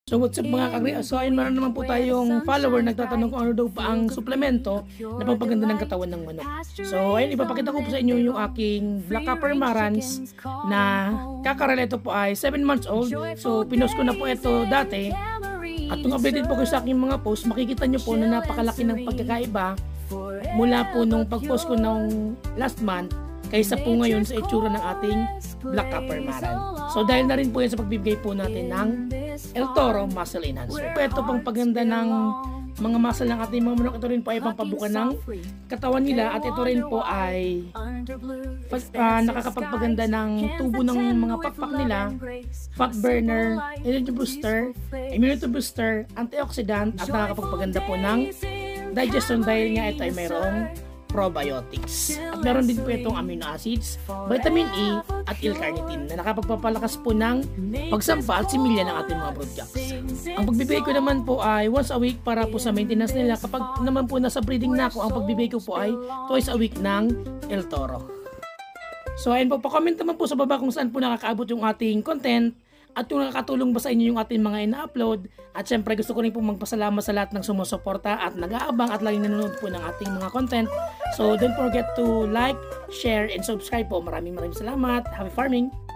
So what's up mga kagri? So ayun, meron naman po tayong follower nagtatanong kung ano daw pa ang suplemento na pampaganda ng katawan ng manok. So ayun, ipapakita ko po sa inyo yung aking Black Copper Marans na kakareleto po ay 7 months old. So pinost ko na po ito dati. At kung updated po ko sa aking mga post, makikita nyo po na napakalaki ng pagkakaiba mula po nung pag-post ko nung last month kaysa po ngayon sa itsura ng ating Black Copper Maran. So dahil na rin po yan sa pagbibigay po natin ng El Toro Muscle Enhancer. Ito pang paganda ng mga muscle ng ating mga manok. Ito rin po ay pampabuka ng katawan nila at ito rin po ay nakakapagpaganda ng tubo ng mga pakpak nila, fat burner, energy booster, immunity booster, antioxidant at nakakapagpaganda po ng digestion dahil nga ito ay mayroong probiotics. At meron din po itong amino acids, vitamin E at L-carnitine na nakapagpapalakas po ng pagsampa at similya ng ating mga broodjacks. Ang pagbibigay ko naman po ay once a week para po sa maintenance nila. Kapag naman po nasa breeding na ako, ang pagbibigay ko po ay twice a week ng El Toro. So ayun po, pa-comment naman po sa baba kung saan po nakakaabot yung ating content at kung nakakatulong ba sa inyo yung ating mga ina-upload. At syempre gusto ko rin po magpasalamat sa lahat ng sumusuporta at nag-aabang at laging nanonood po ng ating mga content. So don't forget to like, share, and subscribe po. Maraming salamat. Happy farming!